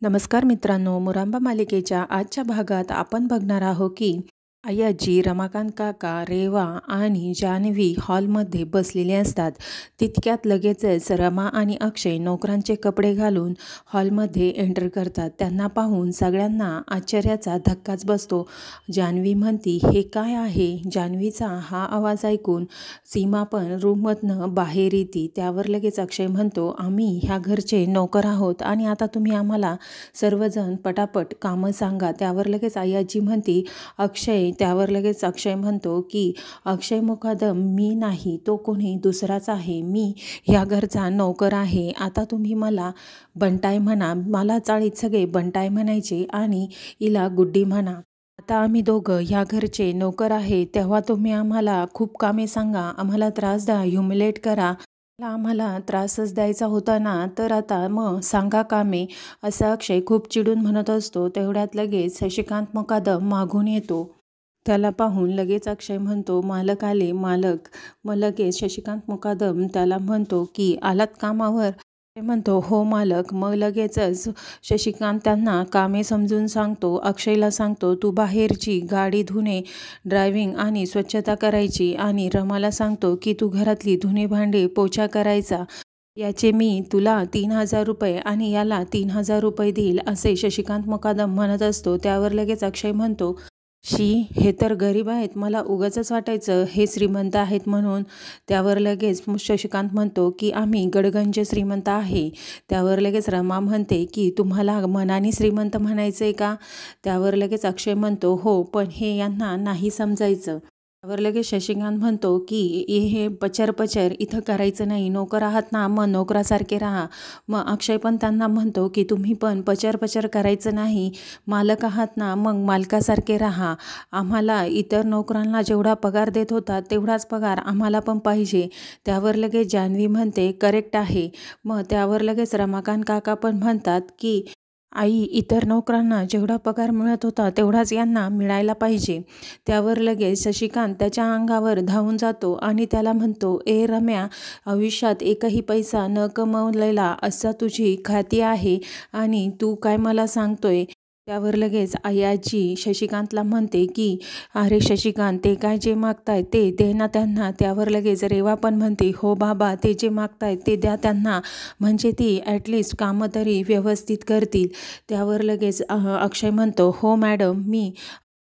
नमस्कार मित्रांनो, मुरांबा मालिकेच्या आजच्या भागात आपण बघणार आहोत की अय्याजी, रमाकांत काका, रेवा आणि जान्हवी हॉलमध्ये बसलेले असतात. तितक्यात लगेचच रमा आणि अक्षय नोकरांचे कपडे घालून हॉलमध्ये एंटर करतात. त्यांना पाहून सगळ्यांना आश्चर्याचा धक्काच बसतो. जान्हवी म्हणती, हे काय आहे? जान्हवीचा हा आवाज ऐकून सीमा पण रूममधनं बाहेर येते. त्यावर लगेच अक्षय म्हणतो, आम्ही ह्या घरचे नोकर आहोत आणि आता तुम्ही आम्हाला सर्वजण पटापट कामं सांगा. त्यावर लगेच अय्याजी म्हणती, त्यावर लगेच अक्षय म्हणतो की अक्षय मुकादम मी नाही, तो कोणी दुसराच आहे. मी ह्या घरचा नोकर आहे. आता तुम्ही मला बंटाय म्हणा. मला चाळीत सगळे बंटाय म्हणायचे आणि हिला गुड्डी म्हणा. आता आम्ही दोघं ह्या घरचे नोकर आहे, तेव्हा तुम्ही आम्हाला खूप कामे सांगा, आम्हाला त्रास द्या, ह्युमिलेट करा. आम्हाला त्रासच द्यायचा होता ना, तर आता मग सांगा कामे, असं अक्षय खूप चिडून म्हणत असतो. तेवढ्यात लगेच शशिकांत मुकादम मागून येतो. त्याला पाहून लगेच अक्षय म्हणतो, मालक आले मालक. मग लगेच शशिकांत मुकादम त्याला म्हणतो की आलात कामावर? ते म्हणतो, हो मालक. मग लगेचच शशिकांत त्यांना कामे समजून सांगतो. अक्षयला सांगतो, तू बाहेरची गाडी धुणे, ड्रायव्हिंग आणि स्वच्छता करायची आणि रमाला सांगतो की तू घरातली धुणे भांडे पोछा करायचा. याचे मी तुला 3,000 रुपये आणि याला 3,000 रुपये देईल, असे शशिकांत मुकादम म्हणत असतो. त्यावर लगेच अक्षय म्हणतो, हे तर गरीब आहेत, मला उगाचच वाटायचं हे श्रीमंत आहेत म्हणून. त्यावर लगेच शशिकांत म्हणतो की आम्ही गडगंज श्रीमंत आहे. त्यावर लगेच रमा म्हणते की तुम्हाला मनाने श्रीमंत म्हणायचंय का? त्यावर लगेच अक्षय म्हणतो, हो, पण हे यांना नाही समजायचं. त्यावर लगेच शशिकांत म्हणतो की हे पचर पचर इथं करायचं नाही, नोकर आहात ना, मग नोकरासारखे राहा. मग अक्षय पण त्यांना म्हणतो की तुम्ही पण पचर पचर करायचं नाही, मालक आहात ना, मग मालकासारखे राहा. आम्हाला इतर नोकरांना जेवढा पगार देत होता तेवढाच पगार आम्हाला पण पाहिजे. त्यावर लगेच जान्हवी म्हणते, करेक्ट आहे. मग त्यावर लगेच रमाकांत काका पण म्हणतात की आई, इतर नोकरांना जेवढा पगार मिळत होता तेवढाच यांना मिळायला पाहिजे. त्यावर लगेच शशिकांत त्याच्या अंगावर धावून जातो आणि त्याला म्हणतो, ए रम्या, आयुष्यात एकही पैसा न कमवलेला असा तुझी ख्याती आहे आणि तू काय मला सांगतोय? त्यावर लगेच अय्याजी शशिकांतला म्हणते की अरे शशिकांत, ते काय जे मागताय ते दे ना त्यांना. त्यावर लगेच रेवा पण म्हणते, हो बाबा, ते जे मागताय ते द्या त्यांना, म्हणजे ती ॲटलिस्ट कामं तरी व्यवस्थित करतील. त्यावर लगेच अक्षय म्हणतो, हो मॅडम, मी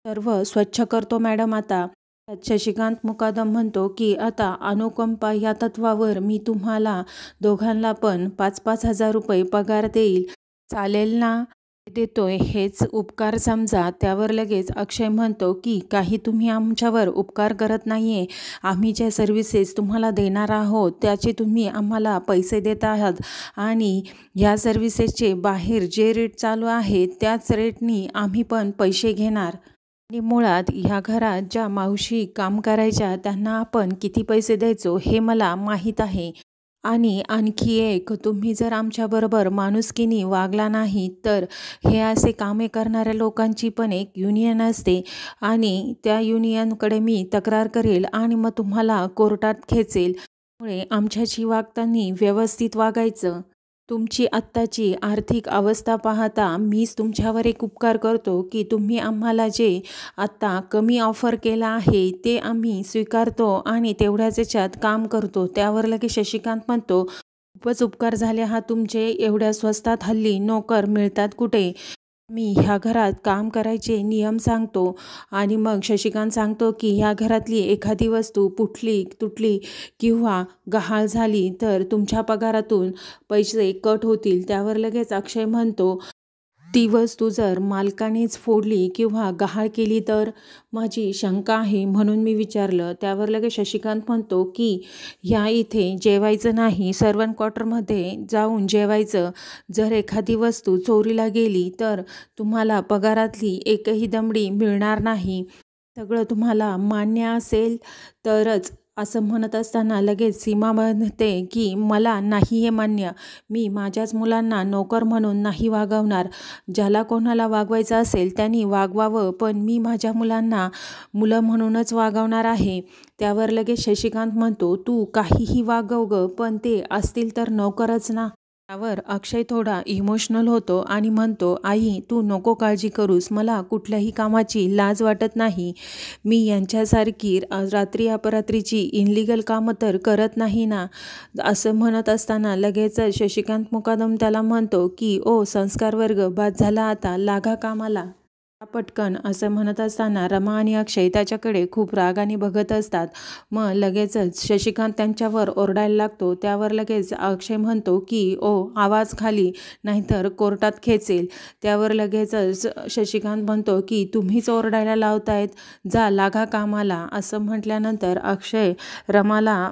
सर्व स्वच्छ करतो मॅडम आता. त्यात शशिकांत मुकादम म्हणतो की आता अनुकंपा या तत्वावर मी तुम्हाला दोघांना पण 5,000-5,000 रुपये पगार देईल, चालेल ना? देतोय हेच उपकार समजा. त्यावर लगेच अक्षय म्हणतो की काही तुम्ही आमच्यावर उपकार करत नाहीये. आम्ही ज्या सर्व्हिसेस तुम्हाला देणार आहोत त्याचे तुम्ही आम्हाला पैसे देत आहात आणि ह्या सर्व्हिसेसचे बाहेर जे रेट चालू आहेत त्याच रेटनी आम्ही पण पैसे घेणार. आणि मुळात ह्या घरात ज्या मावशी काम करायच्या त्यांना आपण किती पैसे द्यायचो हे मला माहीत आहे. आणि आणखी एक, तुम्ही जर आमच्याबरोबर माणुसकीने वागला नाही तर हे असे कामे करणाऱ्या लोकांची पण एक युनियन असते आणि त्या युनियनकडे मी तक्रार करेल आणि मग तुम्हाला कोर्टात खेचेल. त्यामुळे आमच्याशी वागताना व्यवस्थित वागायचं. तुमची आत्ताची आर्थिक अवस्था पाहता मीच तुमच्यावर एक उपकार करतो की तुम्ही आम्हाला जे आत्ता कमी ऑफर केला आहे ते आम्ही स्वीकारतो आणि तेवढ्याच याच्यात काम करतो. त्यावर लगेच शशिकांत म्हणतो, खूपच उपकार झाले हा तुमचे. एवढ्या स्वस्तात हल्ली नोकर मिळतात कुठे? मी ह्या घरात काम करायचे नियम सांगतो. आणि मग शशिकांत सांगतो की ह्या घरातली एखादी वस्तू फुटली, तुटली किंवा गहाळ झाली तर तुमच्या पगारातून पैसे कट होतील. त्यावर लगेच अक्षय म्हणतो, ती वस्तू जर मालकानेच फोडली किंवा गहाळ केली तर? माझी शंका आहे म्हणून मी विचारलं. त्यावर लगेच शशिकांत म्हणतो की ह्या इथे जेवायचं नाही, सर्वंट क्वार्टरमध्ये जाऊन जेवायचं. जर एखादी वस्तू चोरीला गेली तर तुम्हाला पगारातली एकही दमडी मिळणार नाही. सगळं तुम्हाला मान्य असेल तरच. असं म्हणत असताना लगेच सीमा म्हणते की मला नाही हे मान्य. मी माझ्याच मुलांना नोकर म्हणून नाही वागवणार. ज्याला कोणाला वागवायचं असेल त्यांनी वागवावं, पण मी माझ्या मुलांना मुलं म्हणूनच वागवणार आहे. त्यावर लगेच शशिकांत म्हणतो, तू काहीही वागव गं, पण ते असतील तर नोकरच ना. त्यावर अक्षय थोडा इमोशनल होतो आणि म्हणतो, आई तू नको काळजी करूस, मला कुठल्याही कामाची लाज वाटत नाही. मी यांच्यासारखी रात्री अपरात्रीची इनलिगल कामं तर करत नाही ना. असं म्हणत असताना लगेचच शशिकांत मुकादम त्याला म्हणतो की ओ संस्कार वर्ग बाद झाला, आता लागा कामाला. पटकन असं म्हणत असताना रमा आणि अक्षय त्याच्याकडे खूप रागाने बघत असतात. मग लगेचच शशिकांत त्यांच्यावर ओरडायला लागतो. त्यावर लगेच अक्षय म्हणतो की ओ आवाज खाली, नाहीतर कोर्टात खेचेल. त्यावर लगेचच शशिकांत म्हणतो की तुम्हीच ओरडायला लावतायत, जा लागा कामाला. असं म्हटल्यानंतर अक्षय रमाला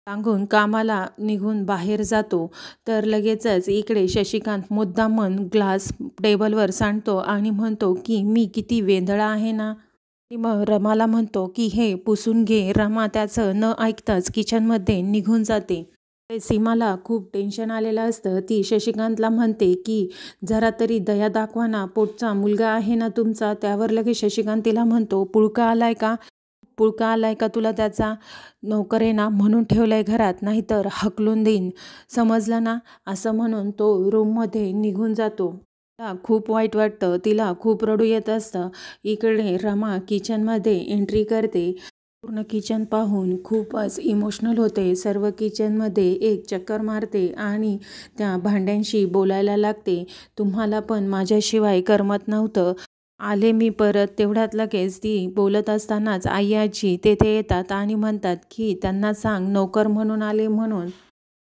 सांगून कामाला निघून बाहेर जातो. तर लगेचच इकडे शशिकांत मुद्दामन ग्लास टेबलवर सांडतो आणि म्हणतो की मी किती वेंधळा आहे ना. आणि मग रमाला म्हणतो की हे पुसून घे. रमा त्याचं न ऐकताच किचनमध्ये निघून जाते. सीमाला खूप टेन्शन आलेलं असतं. ती शशिकांतला म्हणते की जरा तरी दया दाखवा ना, पोटचा मुलगा आहे ना तुमचा. त्यावर लगेच शशिकांत तिला म्हणतो, पुळका आलाय का तुला त्याचा? नोकर आहे ना म्हणून ठेवलंय घरात, नाहीतर हकलून देईन, समजलं ना. असं म्हणून तो रूममध्ये निघून जातो. तिला खूप वाईट वाटतं, तिला खूप रडू येत असतं. इकडे रमा किचनमध्ये एंट्री करते. पूर्ण किचन पाहून खूपच इमोशनल होते. सर्व किचनमध्ये एक चक्कर मारते आणि त्या भांड्यांशी बोलायला लागते. तुम्हाला पण माझ्याशिवाय करमत नव्हतं, आले मी परत. तेवढ्यात लगेच ती बोलत असतानाच आई आजी तेथे येतात आणि म्हणतात की त्यांना सांग नोकर म्हणून आले म्हणून.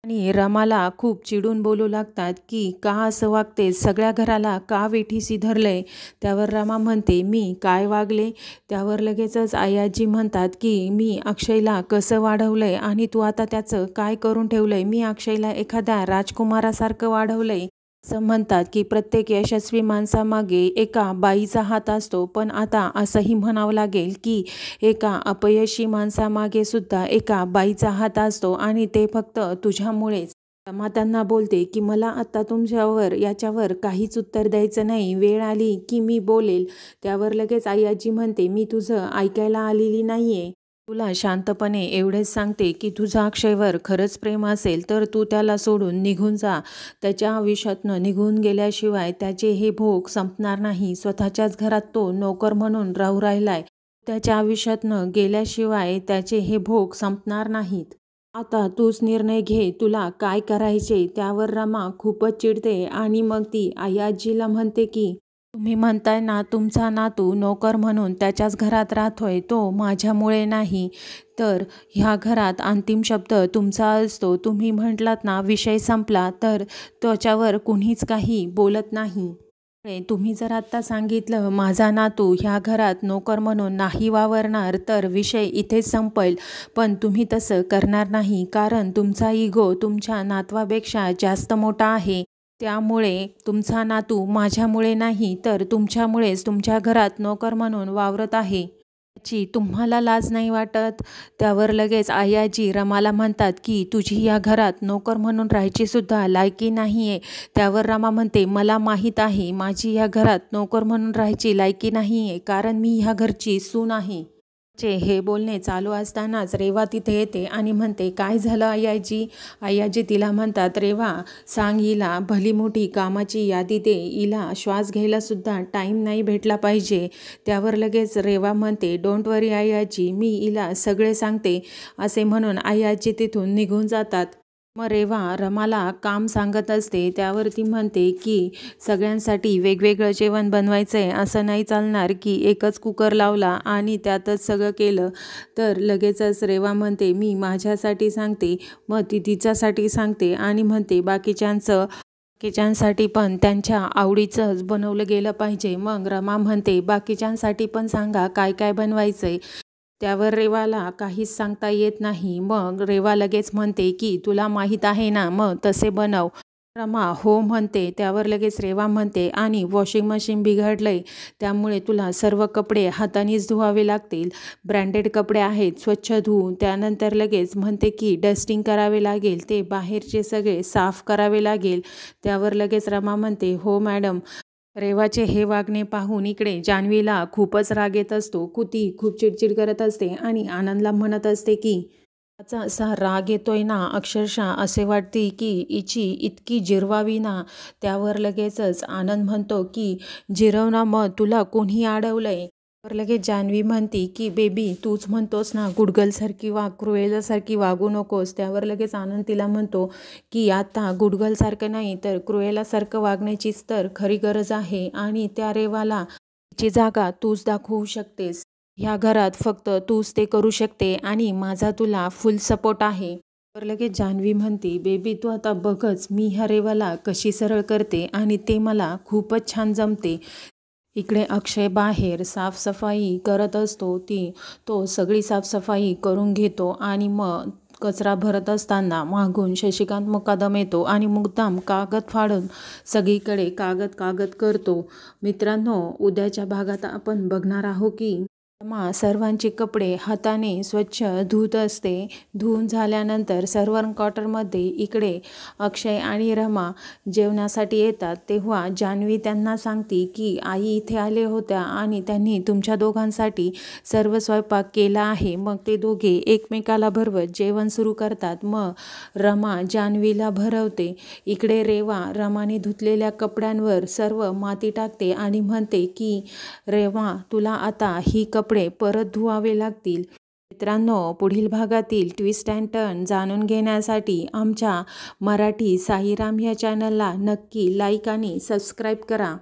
आणि रमाला खूप चिडून बोलू लागतात की का असं वागते, सगळ्या घराला का वेठीसी धरलंय. त्यावर रमा म्हणते मी काय वागले. त्यावर लगेचच आई आजी म्हणतात की मी अक्षयला कसं वाढवलंय आणि तू आता त्याचं काय करून ठेवलंय. मी अक्षयला एखाद्या राजकुमारासारखं वाढवलंय. असं म्हणतात की प्रत्येक यशस्वी माणसामागे एका बाईचा हात असतो, पण आता असंही म्हणावं लागेल की एका अपयशी माणसामागे सुद्धा एका बाईचा हात असतो आणि ते फक्त तुझ्यामुळेच. रमा त्यांना बोलते की मला आता तुमच्यावर याच्यावर काहीच उत्तर द्यायचं नाही, वेळ आली की मी बोलेल. त्यावर लगेच आई आजी म्हणते मी तुझं ऐकायला आलेली नाहीये. तुला शांतपणे एवढेच सांगते की तुझं अक्षयवर खरंच प्रेम असेल तर तू त्याला सोडून निघून जा. त्याच्या आयुष्यातनं निघून गेल्याशिवाय त्याचे हे भोग संपणार नाही. स्वतःच्याच घरात तो नोकर म्हणून राहू राहिलाय. त्याच्या आयुष्यातनं गेल्याशिवाय त्याचे हे भोग संपणार नाहीत. आता तूच निर्णय घे, तुला काय करायचे. त्यावर रमा खूपच चिडते आणि मग ती आई आजीला म्हणते की तुम्ही म्हणताय ना तुमचा नातू नोकर म्हणून त्याच्याच घरात राहतोय, तो माझ्यामुळे नाही. तर ह्या घरात अंतिम शब्द तुमचा असतो. तुम्ही म्हटलात ना विषय संपला, तर त्याच्यावर कुणीच काही बोलत नाही. तुम्ही जर आत्ता सांगितलं माझा नातू ह्या घरात नोकर म्हणून नाही वावरणार तर विषय इथेच संपेल. पण तुम्ही तसं करणार नाही, कारण तुमचा इगो तुमच्या नातवापेक्षा जास्त मोठा आहे. त्यामुळे तुमचा नातू माझ्यामुळे नाही तर तुमच्यामुळेच तुमच्या घरात नोकर म्हणून वावरत आहे. याची तुम्हाला लाज नाही वाटत. त्यावर लगेच आई आजी रमाला म्हणतात की तुझी या घरात नोकर म्हणून राहायची सुद्धा लायकी नाही आहे. त्यावर रमा म्हणते मला माहीत आहे माझी या घरात नोकर म्हणून राहायची लायकी नाही आहे, कारण मी ह्या घरची सून आहे. हे बोलणे चालू असतानाच रेवा तिथे येते आणि म्हणते काय झालं आई आजी. आई आजी तिला म्हणतात रेवा सांग हिला भली मोठी कामाची यादी दे, हिला श्वास घ्यायला सुद्धा टाईम नाही भेटला पाहिजे. त्यावर लगेच रेवा म्हणते डोंट वरी आई आजी, मी हिला सगळे सांगते. असे म्हणून आई आजी तिथून निघून जातात. मग रेवा रमाला काम सांगत असते. त्यावर ती म्हणते की सगळ्यांसाठी वेगवेगळं जेवण बनवायचं आहे, असं नाही चालणार की एकच कुकर लावला आणि त्यातच सगळं केलं. तर लगेचच रेवा म्हणते मी माझ्यासाठी सांगते. मग ती तिच्यासाठी सांगते आणि म्हणते बाकीच्यांसाठी पण त्यांच्या आवडीचंच बनवलं गेलं पाहिजे. मग रमा म्हणते बाकीच्यांसाठी पण सांगा काय काय बनवायचंय. त्यावर रेवाला काहीच सांगता येत नाही. मग रेवा लगेच म्हणते की तुला माहीत आहे ना, मग तसे बनव. रमा हो म्हणते. त्यावर लगेच रेवा म्हणते आणि वॉशिंग मशीन बिघडलंय, त्यामुळे तुला सर्व कपडे हातानेच धुवावे लागतील. ब्रँडेड कपडे आहेत, स्वच्छ धुवून. त्यानंतर लगेच म्हणते की डस्टिंग करावे लागेल, ते बाहेरचे सगळे साफ करावे लागेल. त्यावर लगेच रमा म्हणते हो मॅडम. रेवाचे हे वागणे पाहून इकडे जान्हवीला खूपच राग येत असतो. ती खूप चिडचिड करत असते आणि आनंदला म्हणत असते की त्याचा असा राग येतोय ना, अक्षरशः असे वाटते की हिची इतकी जिरवावी ना. त्यावर लगेचच आनंद म्हणतो की जिरव ना मग, तुला कोणी अडवलंय? तर लगेच जान्हवी म्हणती की बेबी तूच म्हणतोस ना गुडगलसारखी वाग, क्रुएलासारखी वागू नकोस. त्यावर लगेच आनंद तिला म्हणतो की आता गुडगलसारखं नाही तर क्रुएलासारखं वागण्याचीच तर खरी गरज आहे आणि त्या रेवाला तिची जागा तूच दाखवू शकतेस. ह्या घरात फक्त तूच ते करू शकते आणि माझा तुला फुल सपोर्ट आहे. तर लगेच जान्हवी म्हणते बेबी तू आता बघच मी ह्या रेवाला कशी सरळ करते आणि ते मला खूपच छान जमते. इकडे अक्षय बाहेर साफसफाई करत असतो. तो सगळी साफसफाई करून घेतो आणि मग कचरा भरत असताना मागून शशिकांत मुकादम येतो आणि मुद्दाम कागद फाडून सगळीकडे कागद कागद करतो. मित्रांनो, उद्याच्या भागात आपण बघणार आहोत की रमा सर्वांचे कपडे हाताने स्वच्छ धुत असते. धुवून झाल्यानंतर सर्वंट क्वार्टरमध्ये इकडे अक्षय आणि रमा जेवणासाठी येतात. तेव्हा जान्हवी त्यांना सांगते की आई इथे आले होत्या आणि त्यांनी तुमच्या दोघांसाठी सर्व स्वयंपाक केला आहे. मग ते दोघे एकमेकाला भरवत जेवण सुरू करतात. मग रमा जान्हवीला भरवते. इकडे रेवा रमाने धुतलेल्या कपड्यांवर सर्व माती टाकते आणि म्हणते की रेवा तुला आता ही कपडे परत धुवावे लागतील. मित्रांनो, पुढील भागातील ट्विस्ट अँड टर्न जाणून घेण्यासाठी आमच्या मराठी साईराम या चॅनलला नक्की लाईक आणि सबस्क्राईब करा.